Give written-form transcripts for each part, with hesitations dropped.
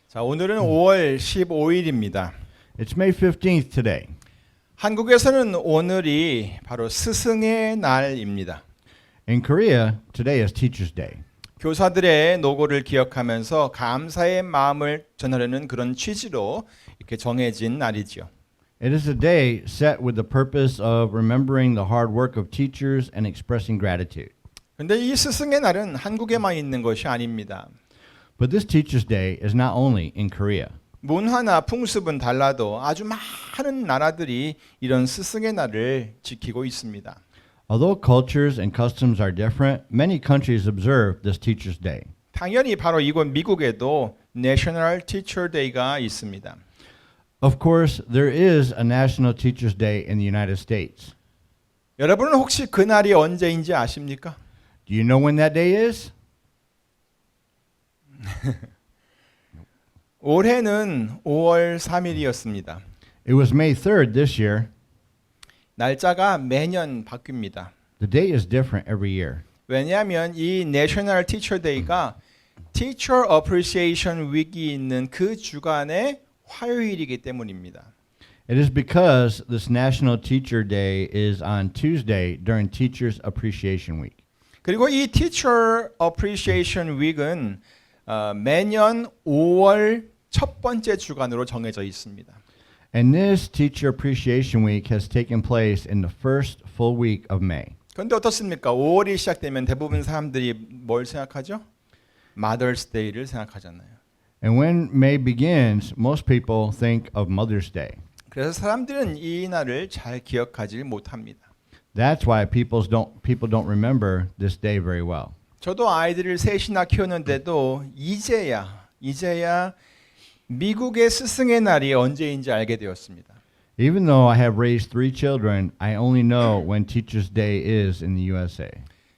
자, 오늘은 5월 15일입니다. It's May 15th today. 한국에서는 오늘이 바로 스승의 날입니다. In Korea, today is Teacher's Day. 교사들의 노고를 기억하면서 감사의 마음을 전하려는 그런 취지로 이렇게 정해진 날이죠. It is a day set with the purpose of remembering the hard work of teachers and expressing gratitude. 근데 이 스승의 날은 한국에만 있는 것이 아닙니다. But this Teacher's Day is not only in Korea. 문화나 풍습은 달라도 아주 많은 나라들이 이런 스승의 날을 지키고 있습니다. Although cultures and customs are different, many countries observe this Teacher's Day. 당연히 바로 이곳 미국에도 National Teacher Day가 있습니다. Of course, there is a National Teacher's Day in the United States. 여러분은 혹시 그날이 언제인지 아십니까? Do you know when that day is? 올해는 5월 3일이었습니다. It was May 3rd this year. 날짜가 매년 바뀝니다. The day is different every year. 왜냐하면 이 National Teacher Day가 Teacher Appreciation Week이 있는 그 주간의 화요일이기 때문입니다. It is because this National Teacher Day is on Tuesday during Teachers Appreciation Week. 그리고 이 Teacher Appreciation Week은 매년 5월 첫 번째 주간으로 정해져 있습니다. And this Teacher Appreciation Week has taken place in the first full week of May. 그런데 어떻습니까? 5월이 시작되면 대부분 사람들이 뭘 생각하죠? Mother's Day를 생각하잖아요. And when May begins, most people think of Mother's Day. 그래서 사람들은 이 날을 잘 기억하지 못합니다. That's why people don't remember this day very well. 저도 아이들을 셋이나 키우는데도 이제야 미국의 스승의 날이 언제인지 알게 되었습니다. Even though I have raised 3 children, I only know when Teacher's Day is in the USA.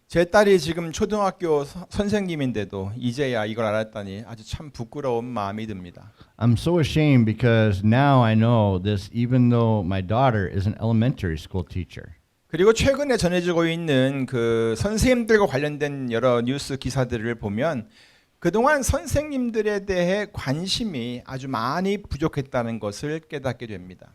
제 딸이 지금 초등학교 선생님인데도 이제야 이걸 알았다니 아주 참 부끄러운 마음이 듭니다. I'm so ashamed because now I know this even though my daughter is an elementary school teacher. 그리고 최근에 전해지고 있는 그 선생님들과 관련된 여러 뉴스 기사들을 보면 그동안 선생님들에 대해 관심이 아주 많이 부족했다는 것을 깨닫게 됩니다.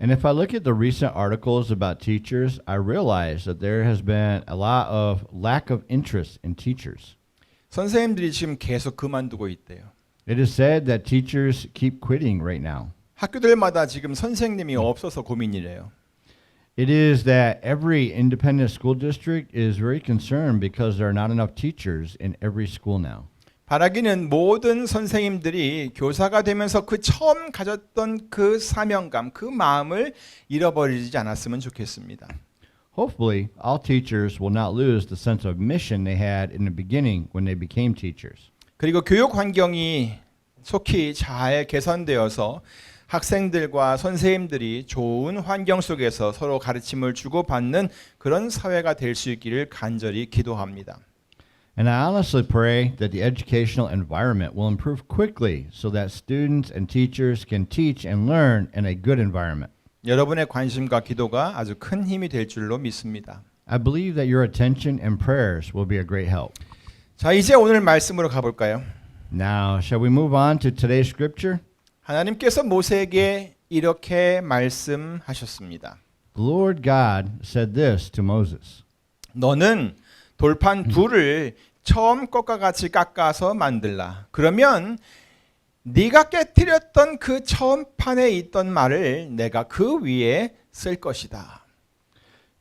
And if I look at the recent articles about teachers, I realize that there has been a lot of lack of interest in teachers. 선생님들이 지금 계속 그만두고 있대요. It is said that teachers keep quitting right now. 학교들마다 지금 선생님이 없어서 고민이래요. It is that every independent school district is very concerned because there are not enough teachers in every school now. 바라기는 모든 선생님들이 교사가 되면서 그 처음 가졌던 그 사명감, 그 마음을 잃어버리지 않았으면 좋겠습니다. Hopefully, all teachers will not lose the sense of mission they had in the beginning when they became teachers. 그리고 교육 환경이 속히 잘 개선되어서 학생들과 선생님들이 좋은 환경 속에서 서로 가르침을 주고받는 그런 사회가 될 수 있기를 간절히 기도합니다. And I honestly pray that the educational environment will improve quickly so that students and teachers can teach and learn in a good environment. 여러분의 관심과 기도가 아주 큰 힘이 될 줄로 믿습니다. I believe that your attention and prayers will be a great help. 자, 이제 오늘 말씀으로 가볼까요? Now, shall we move on to today's scripture? 하나님께서 모세에게 이렇게 말씀하셨습니다. The Lord God said this to Moses. 너는 돌판 둘을 처음 것과 같이 깎아서 만들라. 그러면 네가 깨뜨렸던 그 처음 판에 있던 말을 내가 그 위에 쓸 것이다.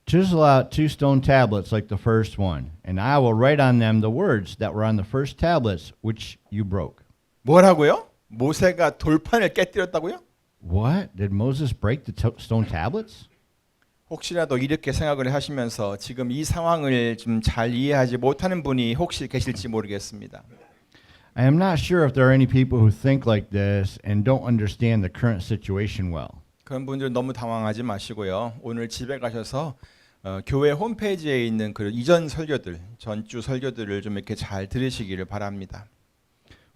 Chisel out 2 stone tablets like the first one, and I will write on them the words that were on the first tablets which you broke. 뭐라고요? 모세가 돌판을 깨뜨렸다고요? What? Did Moses break the stone tablets? 혹시라도 이렇게 생각을 하시면서 지금 이 상황을 좀 잘 이해하지 못하는 분이 혹시 계실지 모르겠습니다. I am not sure if there are any people who think like this and don't understand the current situation well. 그런 분들 너무 당황하지 마시고요. 오늘 집에 가셔서 교회 홈페이지에 있는 그 이전 설교들, 전주 설교들을 좀 이렇게 잘 들으시기를 바랍니다.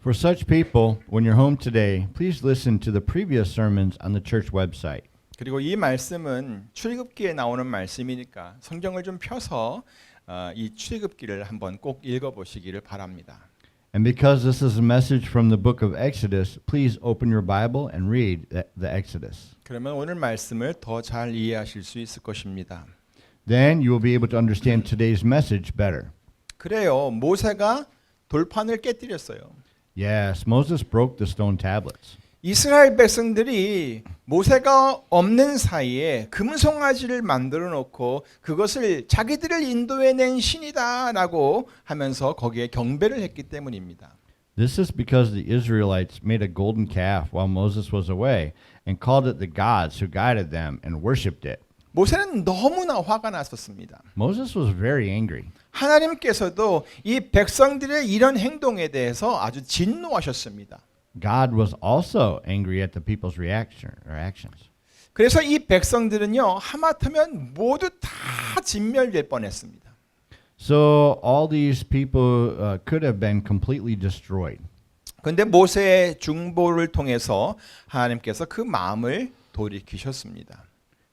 For such people, when you're home today, please listen to the previous sermons on the church website. 그리고 이 말씀은 출애굽기에 나오는 말씀이니까 성경을 좀 펴서 이 출애굽기를 한번 꼭 읽어보시기를 바랍니다. And because this is a message from the book of Exodus, please open your Bible and read the Exodus. 그러면 오늘 말씀을 더 잘 이해하실 수 있을 것입니다. Then you will be able to understand today's message better. 그래요. 모세가 돌판을 깨뜨렸어요. Yes, Moses broke the stone tablets. 이스라엘 백성들이 모세가 없는 사이에 금송아지를 만들어 놓고 그것을 자기들을 인도해낸 신이다라고 하면서 거기에 경배를 했기 때문입니다. This is because the Israelites made a golden calf while Moses was away and called it the gods who guided them and worshipped it. 모세는 너무나 화가 났었습니다. Moses was very angry. 하나님께서도 이 백성들의 이런 행동에 대해서 아주 진노하셨습니다. God was also angry at the people's actions. 그래서 이 백성들은요 하마터면 모두 다 진멸될 뻔했습니다. So all these people could have been completely destroyed. 그런데 모세의 중보를 통해서 하나님께서 그 마음을 돌이키셨습니다.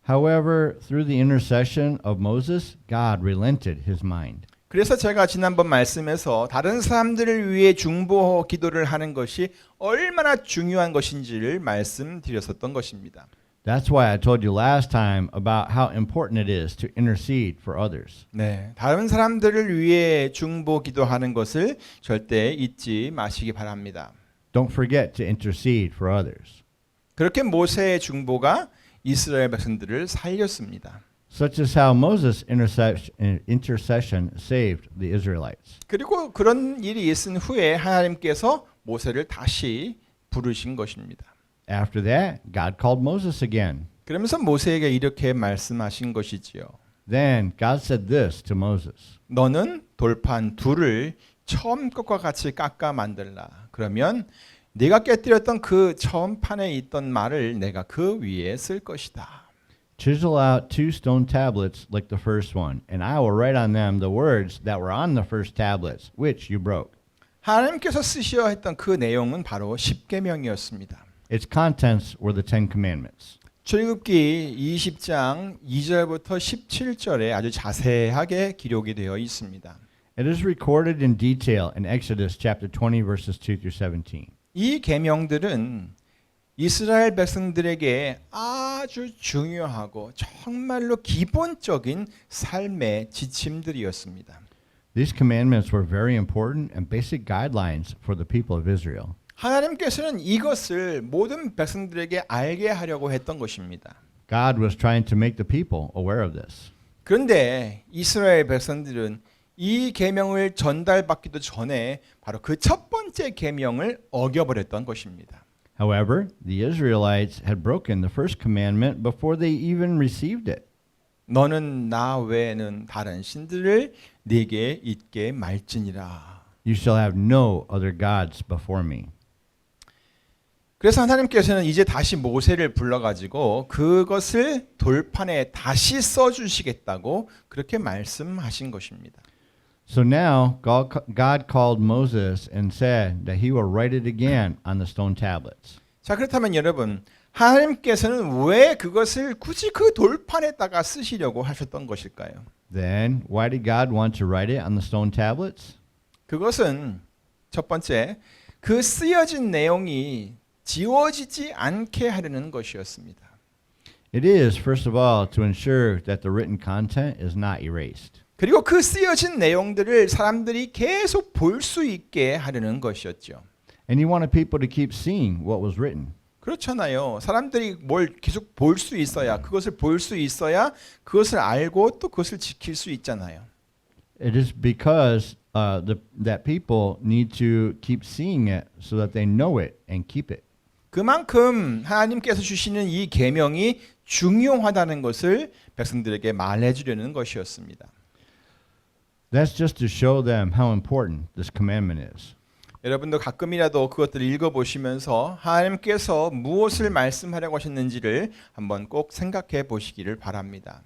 However, through the intercession of Moses, God relented his mind. 그래서 제가 지난번 말씀에서 다른 사람들을 위해 중보 기도를 하는 것이 얼마나 중요한 것인지를 말씀드렸었던 것입니다. That's why I told you last time about how important it is to intercede for others. 네, 다른 사람들을 위해 중보 기도하는 것을 절대 잊지 마시기 바랍니다. Don't forget to intercede for others. 그렇게 모세의 중보가 이스라엘 백성들을 살렸습니다. Such is how Moses' intercession saved the Israelites. 그리고 그런 일이 있은 후에 하나님께서 모세를 다시 부르신 것입니다. After that, God called Moses again. 그러면서 모세에게 이렇게 말씀하신 것이지요. Then God said this to Moses. 너는 돌판 둘을 처음 것과 같이 깎아 만들라. 그러면 네가 깨뜨렸던 그 처음 판에 있던 말을 내가 그 위에 쓸 것이다. Chisel out 2 stone tablets like the first one, and I will write on them the words that were on the first tablets, which you broke. 하나님께서 쓰셔야 했던 그 내용은 바로 십계명이었습니다. Its contents were the 10 commandments. 출애굽기 20장 2절부터 17절에 아주 자세하게 기록이 되어 있습니다. It is recorded in detail in Exodus chapter 20 verses 2 through 17. 이 계명들은 이스라엘 백성들에게 아주 중요하고 정말로 기본적인 삶의 지침들이었습니다. These commandments were very important and basic guidelines for the people of Israel. 하나님께서는 이것을 모든 백성들에게 알게 하려고 했던 것입니다. God was trying to make the people aware of this. 그런데 이스라엘 백성들은 이 계명을 전달받기도 전에 바로 그 첫 번째 계명을 어겨버렸던 것입니다. However, the Israelites had broken the first commandment before they even received it. 너는 나 외에는 다른 신들을 네게 있게 말지니라. You shall have no other gods before me. 그래서 하나님께서는 이제 다시 모세를 불러가지고 그것을 돌판에 다시 써주시겠다고 그렇게 말씀하신 것입니다. So now God called Moses and said that he will write it again on the stone tablets. 자, 그렇다면 여러분, 하나님께서는 왜 그것을 굳이 그 돌판에다가 쓰시려고 하셨던 것일까요? Then why did God want to write it on the stone tablets? 그것은 첫 번째, 그 쓰여진 내용이 지워지지 않게 하려는 것이었습니다. It is, first of all, to ensure that the written content is not erased. 그리고 그 쓰여진 내용들을 사람들이 계속 볼 수 있게 하려는 것이었죠. And he wanted people to keep seeing what was written. 그렇잖아요. 사람들이 뭘 계속 볼 수 있어야, 그것을 볼 수 있어야 그것을 알고 또 그것을 지킬 수 있잖아요. It is because that people need to keep seeing it so that they know it and keep it. 그만큼 하나님께서 주시는 이 계명이 중요하다는 것을 백성들에게 말해주려는 것이었습니다. That's just to show them how important this commandment is. 여러분도 가끔이라도 그것들을 읽어보시면서 하나님께서 무엇을 말씀하려고 하셨는지를 한번 꼭 생각해 보시기를 바랍니다.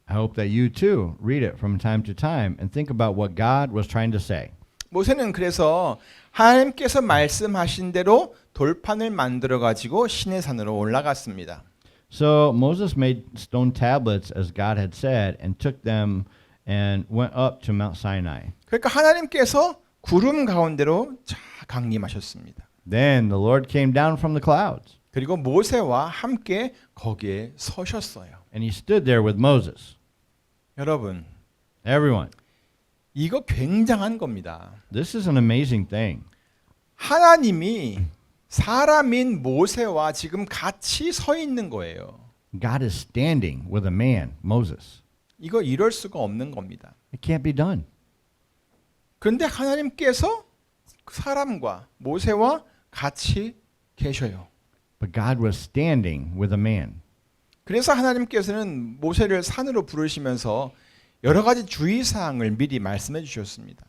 I hope that you too read it from time to time and think about what God was trying to say. 모세는 그래서 하나님께서 말씀하신 대로 돌판을 만들어 가지고 시내산으로 올라갔습니다. So Moses made stone tablets as God had said and took them and went up to Mount Sinai. 그러니까 하나님께서 구름 가운데로 강림하셨습니다. Then the Lord came down from the clouds, 그리고 모세와 함께 거기에 서셨어요. and he stood there with Moses. 여러분, Everyone, 이거 굉장한 겁니다. this is an amazing thing. 하나님이 사람인 모세와 지금 같이 서 있는 거예요. God is standing with a man, Moses. 이거 이럴 수가 없는 겁니다. It can't be done. 그런데 하나님께서 사람과 모세와 같이 계셔요. But God was standing with a man. 그래서 하나님께서는 모세를 산으로 부르시면서 여러 가지 주의사항을 미리 말씀해 주셨습니다.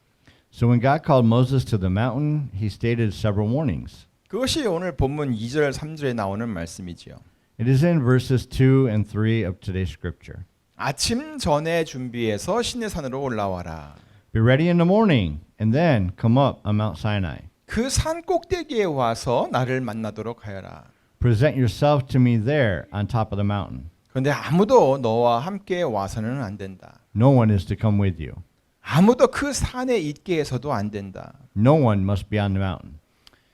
So when God called Moses to the mountain, he stated several warnings. 그것이 오늘 본문 2절 3절에 나오는 말씀이지요. It is in verses 2 and 3 of today's scripture. 아침 전에 준비해서 시내산으로 올라와라. Be ready in the morning, and then come up on Mount Sinai. 그 산 꼭대기에 와서 나를 만나도록 하여라. Present yourself to me there on top of the mountain. 그런데 아무도 너와 함께 와서는 안 된다. No one is to come with you. 아무도 그 산에 있게 해서도 안 된다. No one must be on the mountain.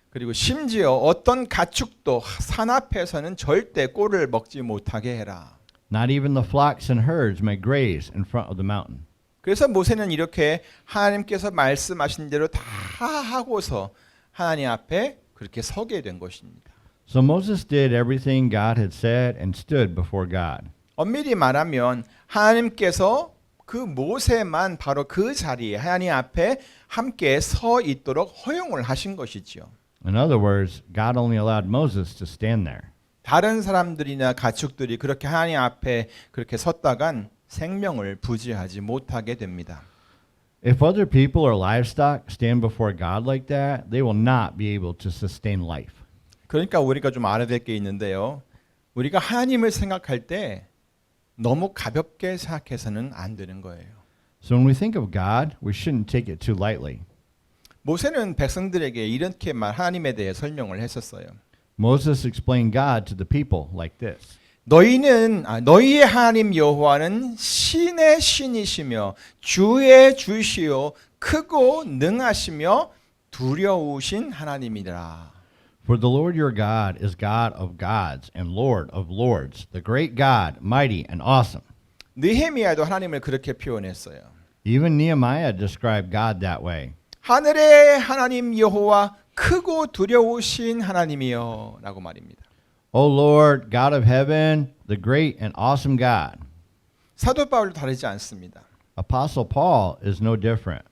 그리고 심지어 어떤 가축도 산 앞에서는 절대 꼴을 먹지 못하게 해라. Not even the flocks and herds may graze in front of the mountain. 그래서 모세는 이렇게 하나님께서 말씀하신 대로 다 하고서 하나님 앞에 그렇게 서게 된 것입니다. So Moses did everything God had said and stood before God. 엄밀히 말하면 하나님께서 그 모세만 바로 그 자리에 하나님 앞에 함께 서 있도록 허용을 하신 것이지요. In other words, God only allowed Moses to stand there. 다른 사람들이나 가축들이 그렇게 하나님 앞에 그렇게 섰다간 생명을 부지하지 못하게 됩니다. If other people or livestock stand before God like that, they will not be able to sustain life. 그러니까 우리가 좀 알아야 될 게 있는데요. 우리가 하나님을 생각할 때 너무 가볍게 생각해서는 안 되는 거예요. So when we think of God, we shouldn't take it too lightly. 모세는 백성들에게 이렇게 하나님에 대해 설명을 했었어요. Moses explained God to the people like this. 너희의 하나님 여호와는 신의 신이시며 주의 주시요 크고 능하시며 두려우신 하나님이라. For the Lord your God is God of gods and Lord of lords, the great God, mighty and awesome. 느헤미야도 하나님을 그렇게 표현했어요. Even Nehemiah described God that way. 하늘의 하나님 여호와 크고 두려우신 하나님이여 라고 말입니다. O Lord, God of heaven, the great and awesome God. 사도 바울도 다르지 않습니다. Apostle Paul is no different.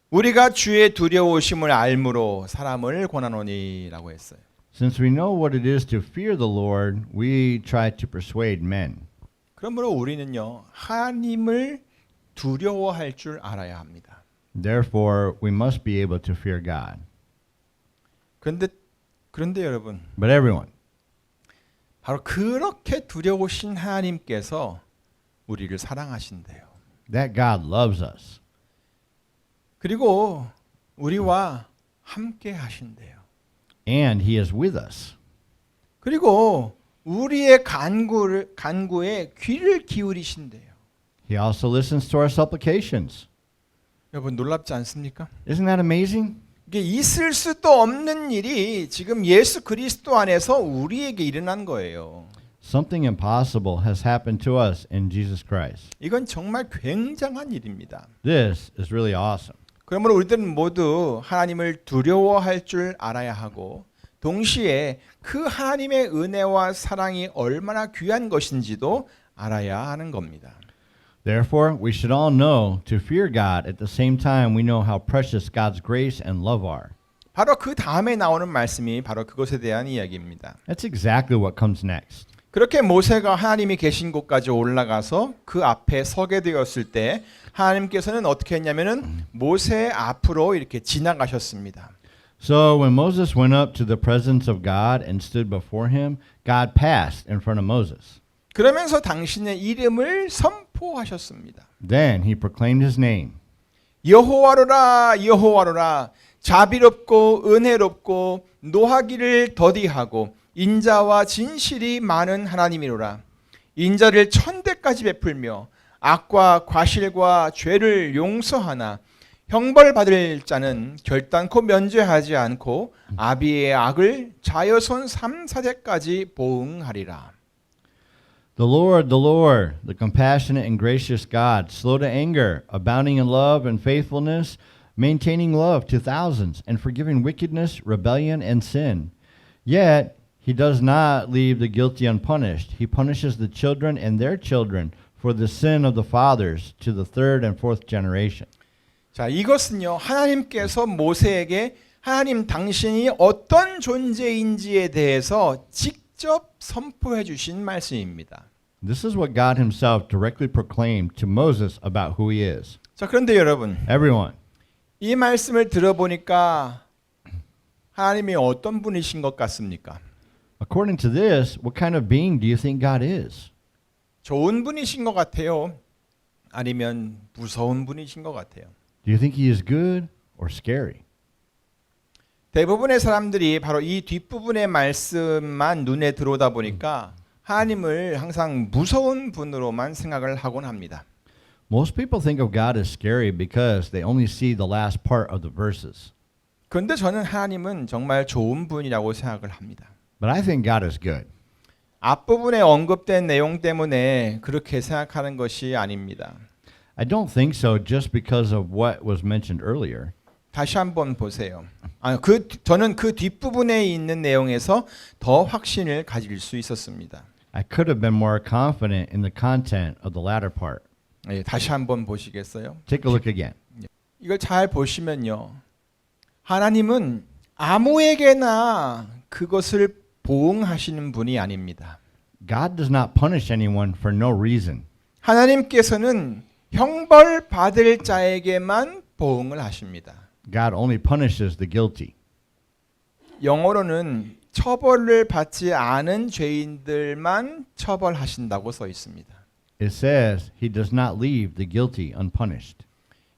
우리가 주의 두려우심을 알므로 사람을 권하노니라고 했어요. Since we know what it is to fear the Lord, we try to persuade men. 그러므로 우리는요 하나님을 두려워할 줄 알아야 합니다. Therefore, we must be able to fear God. 그런데 여러분, But everyone, 바로 그렇게 두려우신 하나님께서 우리를 사랑하신대요. that God loves us. 그리고 우리와 함께 하신대요. And He is with us. 그리고 우리의 간구에 귀를 기울이신대요. He also listens to our supplications. 여러분 놀랍지 않습니까? Isn't that amazing? 이게 있을 수도 없는 일이 지금 예수 그리스도 안에서 우리에게 일어난 거예요. Something impossible has happened to us in Jesus Christ. 이건 정말 굉장한 일입니다. This is really awesome. 그러므로 우리들은 모두 하나님을 두려워할 줄 알아야 하고 동시에 그 하나님의 은혜와 사랑이 얼마나 귀한 것인지도 알아야 하는 겁니다. Therefore, we should all know to fear God at the same time we know how precious God's grace and love are. 바로 그 다음에 나오는 말씀이 바로 그것에 대한 이야기입니다. That's exactly what comes next. 그렇게 모세가 하나님이 계신 곳까지 올라가서 그 앞에 서게 되었을 때 하나님께서는 어떻게 했냐면은 모세 앞으로 이렇게 지나가셨습니다. So when Moses went up to the presence of God and stood before him, God passed in front of Moses. 그러면서 당신의 이름을 선포하셨습니다. Then he proclaimed his name. 여호와로라 여호와로라 자비롭고 은혜롭고 노하기를 더디하고 인자와 진실이 많은 하나님이로라. 인자를 천대까지 베풀며 악과 과실과 죄를 용서하나 형벌 받을 자는 결단코 면죄하지 않고 아비의 악을 자여손 3사대까지 보응하리라. The Lord, the compassionate and gracious God, slow to anger, abounding in love and faithfulness, maintaining love to thousands, and forgiving wickedness, rebellion, and sin. Yet he does not leave the guilty unpunished. He punishes the children and their children for the sin of the fathers to the third and fourth generation. 자, 이것은요, 하나님께서 모세에게 하나님 당신이 어떤 존재인지에 대해서 직접 선포해 주신 말씀입니다. This is what God himself directly proclaimed to Moses about who he is. 자, 그런데 여러분, Everyone, 이 말씀을 들어보니까 하나님이 어떤 분이신 것 같습니까? according to this, what kind of being do you think God is? 좋은 분이신 것 같아요? 아니면 무서운 분이신 것 같아요? Do you think he is good or scary? 대부분의 사람들이 바로 이 뒷부분의 말씀만 눈에 들어오다 보니까 하나님을 항상 무서운 분으로만 생각을 하곤 합니다. Most people think of God as scary because they only see the last part of the verses. 그런데 저는 하나님은 정말 좋은 분이라고 생각을 합니다. But I think God is good. 앞부분에 언급된 내용 때문에 그렇게 생각하는 것이 아닙니다. I don't think so just because of what was mentioned earlier. 다시 한번 보세요. 저는 그 뒷부분에 있는 내용에서 더 확신을 가질 수 있었습니다. I could have been more confident in the content of the latter part. 예, 다시 한번 보시겠어요? Take a look again. 이걸 잘 보시면요. 하나님은 아무에게나 그것을 보응하시는 분이 아닙니다. God does not punish anyone for no reason. 하나님께서는 형벌 받을 자에게만 보응을 하십니다. God only punishes the guilty. 영어로는 처벌을 받지 않은 죄인들만 처벌하신다고 써 있습니다. It says he does not leave the guilty unpunished.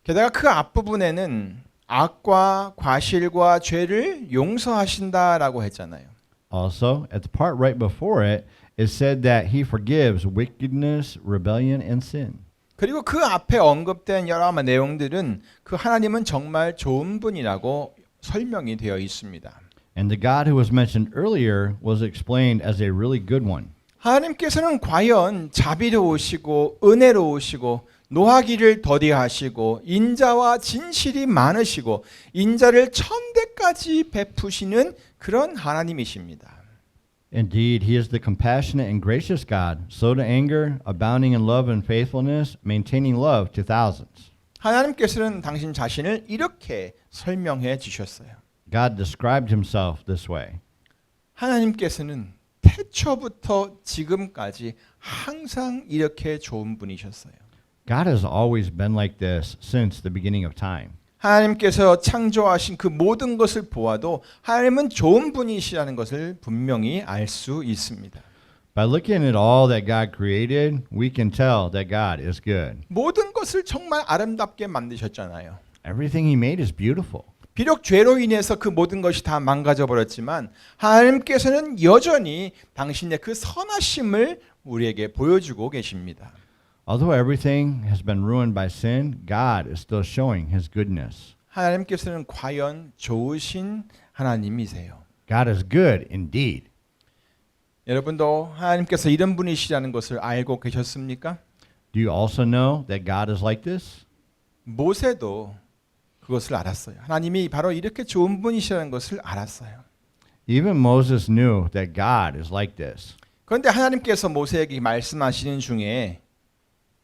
게다가 그 앞부분에는 악과 과실과 죄를 용서하신다라고 했잖아요. Also, at the part right before it, it said that he forgives wickedness, rebellion, and sin. 그리고 그 앞에 언급된 여러 내용들은 그 하나님은 정말 좋은 분이라고 설명이 되어 있습니다. And the God who was mentioned earlier was explained as a really good one. 하나님께서는 과연 자비로우시고 은혜로우시고 노하기를 더디하시고 인자와 진실이 많으시고 인자를 천대까지 베푸시는 그런 하나님이십니다. Indeed, he is the compassionate and gracious God, slow to anger, abounding in love and faithfulness, maintaining love to thousands. 하나님께서는 당신 자신을 이렇게 설명해 주셨어요. God described himself this way. 하나님께서는 태초부터 지금까지 항상 이렇게 좋은 분이셨어요. God has always been like this since the beginning of time. 하나님께서 창조하신 그 모든 것을 보아도 하나님은 좋은 분이시라는 것을 분명히 알 수 있습니다. By looking at all that God created, we can tell that God is good. 모든 것을 정말 아름답게 만드셨잖아요. Everything he made is beautiful. 비록 죄로 인해서 그 모든 것이 다 망가져 버렸지만 하나님께서는 여전히 당신의 그 선하심을 우리에게 보여주고 계십니다. Although everything has been ruined by sin, God is still showing his goodness. 하나님께서는 과연 좋으신 하나님이세요. God is good indeed. 여러분도 하나님께서 이런 분이시라는 것을 알고 계셨습니까? Do you also know that God is like this? 모세도 그것을 알았어요. 하나님이 바로 이렇게 좋은 분이시라는 것을 알았어요. Even Moses knew that God is like this. 그런데 하나님께서 모세에게 말씀하시는 중에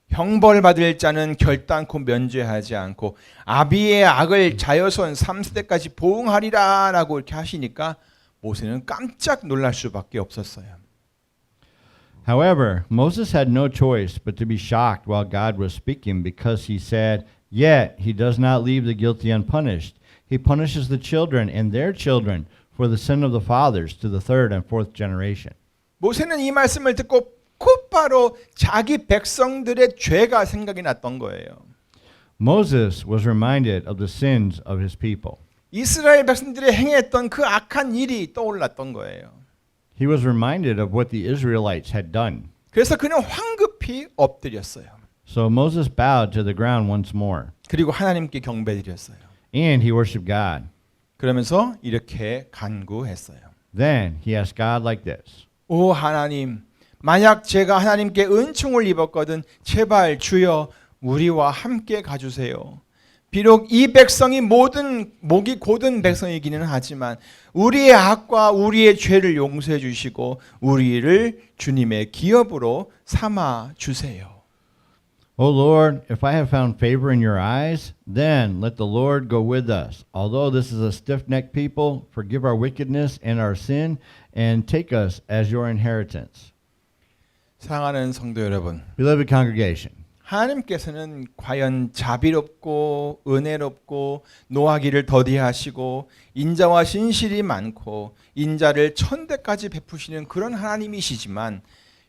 형벌 받을 자는 결단코 면죄하지 않고 아비의 악을 자여손 3세대까지 보응하리라라고 이렇게 하시니까 모세는 깜짝 놀랄 수밖에 없었어요. However, Moses had no choice but to be shocked while God was speaking because he said, "Yet he does not leave the guilty unpunished. He punishes the children and their children for the sin of the fathers to the third and fourth generation." 모세는 이 말씀을 듣고 곧바로 자기 백성들의 죄가 생각이 났던 거예요. Moses was reminded of the sins of his people. 이스라엘 백성들이 행했던 그 악한 일이 떠올랐던 거예요. He was reminded of what the Israelites had done. 그래서 그는 황급히 엎드렸어요. So Moses bowed to the ground once more, 그리고 하나님께 경배드렸어요. and he worshiped God. 그러면서 이렇게 간구했어요. Then he asked God like this. 오 하나님, 만약 제가 하나님께 은총을 입었거든 제발 주여 우리와 함께 가주세요. 비록 이 백성이 모든 목이 곧은 백성이기는 하지만 우리의 악과 우리의 죄를 용서해 주시고 우리를 주님의 기업으로 삼아 주세요. O Lord, if I have found favor in your eyes, then let the Lord go with us. Although this is a stiff-necked people, forgive our wickedness and our sin, and take us as your inheritance. 사랑하는 성도 여러분, Beloved congregation, 하나님께서는 과연 자비롭고 은혜롭고 노하기를 더디하시고 인자와 신실이 많고 인자를 천대까지 베푸시는 그런 하나님이시지만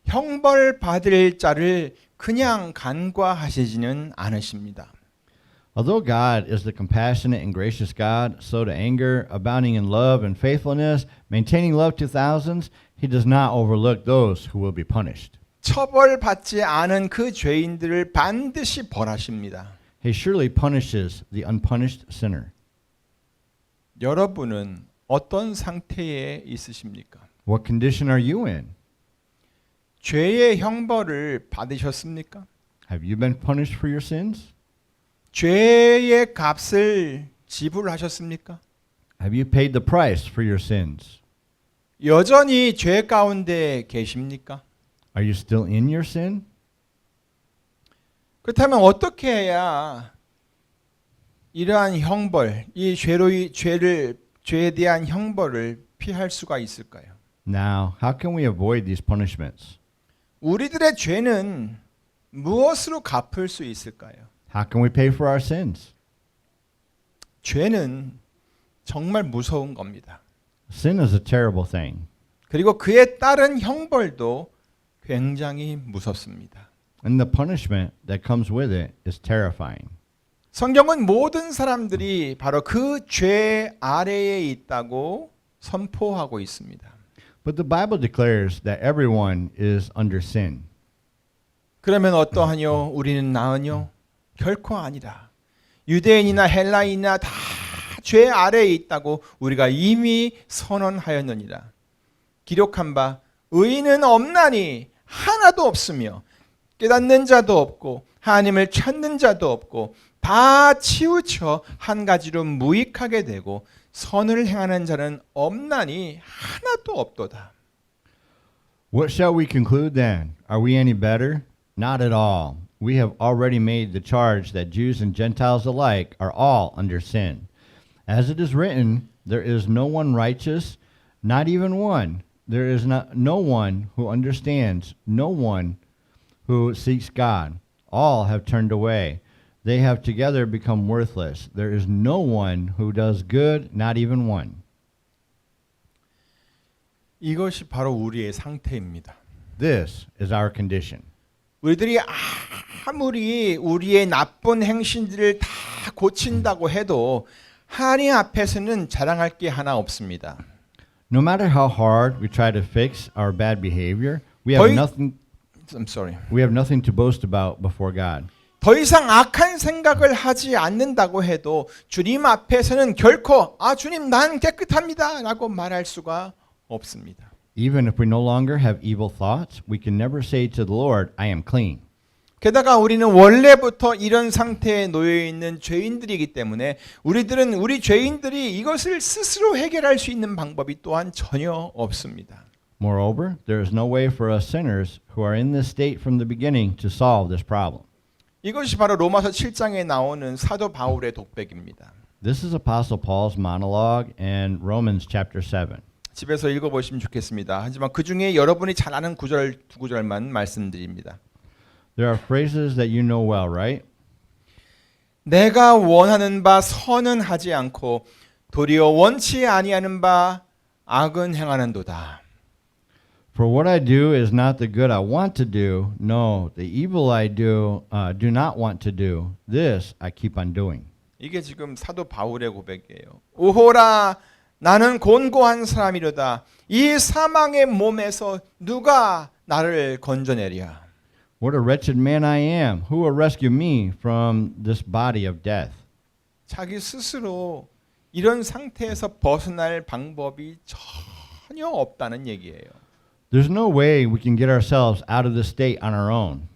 형벌 받을 자를 그냥 간과하시지는 않으십니다. although God is the compassionate and gracious God, slow to anger, abounding in love and faithfulness, maintaining love to thousands, he does not overlook those who will be punished. 처벌받지 않은 그 죄인들을 반드시 벌하십니다. He surely punishes the unpunished sinner. 여러분은 어떤 상태에 있으십니까? What condition are you in? 죄의 형벌을 받으셨습니까? Have you been punished for your sins? 죄의 값을 지불하셨습니까? Have you paid the price for your sins? 여전히 죄 가운데 계십니까? Are you still in your sin? 그렇다면 어떻게 해야 이러한 형벌, 이 죄에 대한 형벌을 피할 수가 있을까요? Now, how can we avoid these punishments? 우리들의 죄는 무엇으로 갚을 수 있을까요? How can we pay for our sins? 죄는 정말 무서운 겁니다. Sin is a terrible thing, 그리고 그에 따른 형벌도 굉장히 무섭습니다. and the punishment that comes with it is terrifying. 성경은 모든 사람들이 바로 그 죄 아래에 있다고 선포하고 있습니다. But the Bible declares that everyone is under sin. 그러면 어떠하뇨? 우리는 나으뇨? 결코 아니라. 유대인이나 헬라인이나 다 죄 아래에 있다고 우리가 이미 선언하였느니라. 기록한 바 의인은 없나니 하나도 없으며 깨닫는 자도 없고 하나님을 찾는 자도 없고 다 치우쳐 한 가지로 무익하게 되고 선을 행하는 자는 없나니 하나도 없도다. What shall we conclude then? Are we any better? Not at all. We have already made the charge that Jews and Gentiles alike are all under sin. As it is written, there is no one righteous, not even one. There is no one who understands, no one who seeks God. All have turned away. They have together become worthless. There is no one who does good, not even one. 이것이 바로 우리의 상태입니다. This is our condition. 우리들이 아무리 우리의 나쁜 행실들을 다 고친다고 해도 하나님 앞에서는 자랑할 게 하나 없습니다. No matter how hard we try to fix our bad behavior, we 거의- have nothing to boast about before God. 더 이상 악한 생각을 하지 않는다고 해도 주님 앞에서는 결코 주님 난 깨끗합니다 라고 말할 수가 없습니다. Even if we no longer have evil thoughts, we can never say to the Lord, I am clean. 게다가 우리는 원래부터 이런 상태에 놓여 있는 죄인들이기 때문에 우리 죄인들이 이것을 스스로 해결할 수 있는 방법이 또한 전혀 없습니다. Moreover, there is no way for us sinners who are in this state from the beginning to solve this problem. 이것이 바로 로마서 7장에 나오는 사도 바울의 독백입니다. This is Apostle Paul's monologue in Romans chapter 7. 집에서 읽어보시면 좋겠습니다. 하지만 그 중에 여러분이 잘 아는 구절 두 구절만 말씀드립니다. There are phrases that you know well, right? 내가 원하는 바 선은 하지 않고 도리어 원치 아니하는 바 악은 행하는도다. For what I do is not the good I want to do. No, the evil I do not want to do. This I keep on doing. 이게 지금 사도 바울의 고백이에요. 오호라 나는 곤고한 사람이로다. 이 사망의 몸에서 누가 나를 건져내랴. What a wretched man I am. Who will rescue me from this body of death? 자기 스스로 이런 상태에서 벗어날 방법이 전혀 없다는 얘기예요. There's no way we can get ourselves out of this state on our own.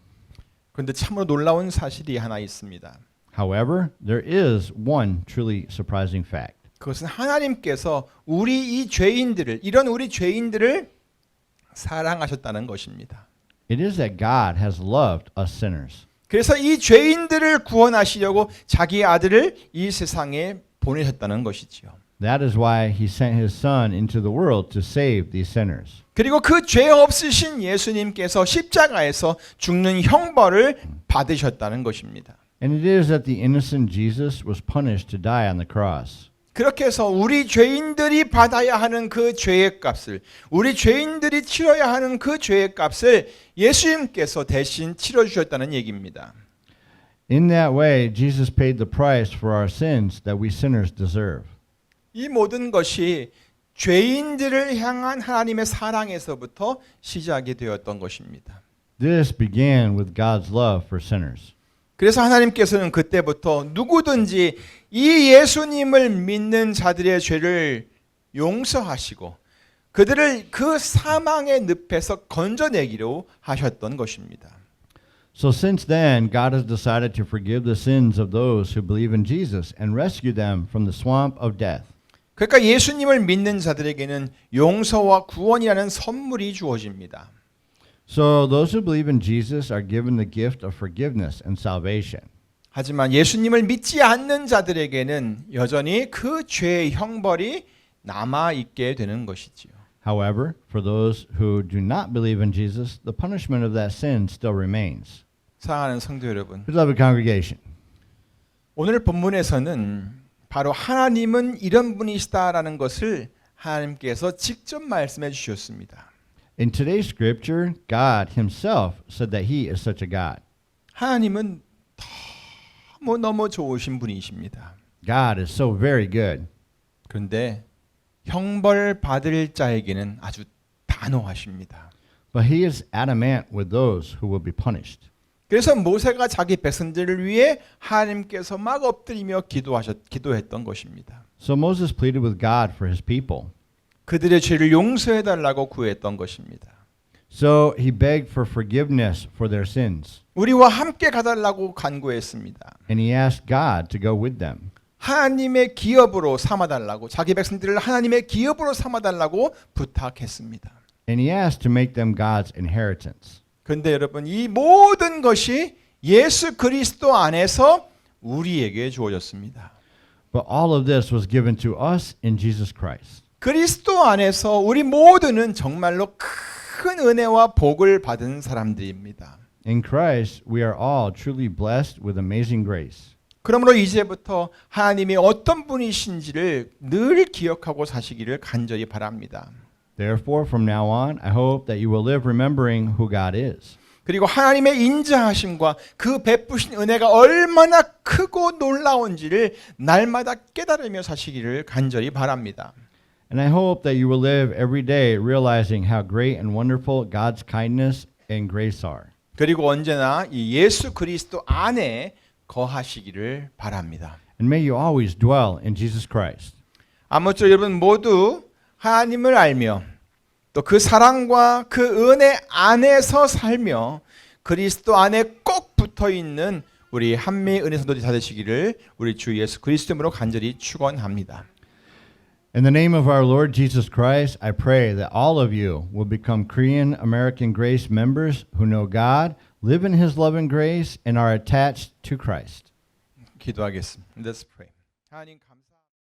그런데 참으로 놀라운 사실이 하나 있습니다. However, there is one truly surprising fact. 그것은 하나님께서 우리 이 죄인들을 이런 우리 죄인들을 사랑하셨다는 것입니다. It is that God has loved us sinners. 그래서 이 죄인들을 구원하시려고 자기 아들을 이 세상에 보내셨다는 것이지요. That is why he sent his son into the world to save these sinners. 그리고 그 죄 없으신 예수님께서 십자가에서 죽는 형벌을 받으셨다는 것입니다. And it is that the innocent Jesus was punished to die on the cross. 그렇게 해서 우리 죄인들이 받아야 하는 그 죄의 값을 우리 죄인들이 치러야 하는 그 죄의 값을 예수님께서 대신 치러 주셨다는 얘기입니다. In that way, Jesus paid the price for our sins that we sinners deserve. 이 모든 것이 죄인들을 향한 하나님의 사랑에서부터 시작이 되었던 것입니다. This began with God's love for sinners. 그래서 하나님께서는 그때부터 누구든지 이 예수님을 믿는 자들의 죄를 용서하시고 그들을 그 사망의 늪에서 건져내기로 하셨던 것입니다. So since then, God has decided to forgive the sins of those who believe in Jesus and rescue them from the swamp of death. 그러니까 예수님을 믿는 자들에게는 용서와 구원이라는 선물이 주어집니다. So those who believe in Jesus are given the gift of forgiveness and salvation. 하지만 예수님을 믿지 않는 자들에게는 여전히 그 죄의 형벌이 남아 있게 되는 것이지요. However, for those who do not believe in Jesus, the punishment of that sin still remains. 사랑하는 성도 여러분, Beloved congregation, 오늘 본문에서는 바로 하나님은 이런 분이시다라는 것을 하나님께서 직접 말씀해 주셨습니다. in today's scripture, God himself said that he is such a God. 하나님은 너무 좋으신 분이십니다. God is so very good. 그런데 형벌 받을 자에게는 아주 단호하십니다. But he is adamant with those who will be punished. 그래서 모세가 자기 백성들을 위해 하나님께서 막 엎드리며 기도했던 것입니다. So Moses pleaded with God for his people. 그들의 죄를 용서해 달라고 구했던 것입니다. So he begged for forgiveness for their sins. 우리와 함께 가달라고 간구했습니다. And he asked God to go with them. 하나님의 기업으로 삼아달라고 자기 백성들을 하나님의 기업으로 삼아달라고 부탁했습니다. And he asked to make them God's inheritance. 그런데 여러분 이 모든 것이 예수 그리스도 안에서 우리에게 주어졌습니다. But all of this was given to us in Jesus Christ. 그리스도 안에서 우리 모두는 정말로 큰 은혜와 복을 받은 사람들입니다. In Christ, we are all truly blessed with amazing grace. 그러므로 이제부터 하나님이 어떤 분이신지를 늘 기억하고 사시기를 간절히 바랍니다. Therefore, from now on, I hope that you will live remembering who God is. 그리고 하나님의 인자하심과 그 베푸신 은혜가 얼마나 크고 놀라운지를 날마다 깨달으며 사시기를 간절히 바랍니다. And I hope that you will live every day realizing how great and wonderful God's kindness and grace are. 그리고 언제나 이 예수 그리스도 안에 거하시기를 바랍니다. And may you always dwell in Jesus Christ. 아무쪼록 여러분 모두 하나님을 알며 또 그 사랑과 그 은혜 안에서 살며 그리스도 안에 꼭 붙어 있는 우리 한미 은혜 성도들이 다 되시기를 우리 주 예수 그리스도로 간절히 축원합니다. In the name of our Lord Jesus Christ, I pray that all of you will become Korean American Grace members who know God, live in His love and grace, and are attached to Christ. 기도하겠습니다. Let's pray. 하나님 감사합니다.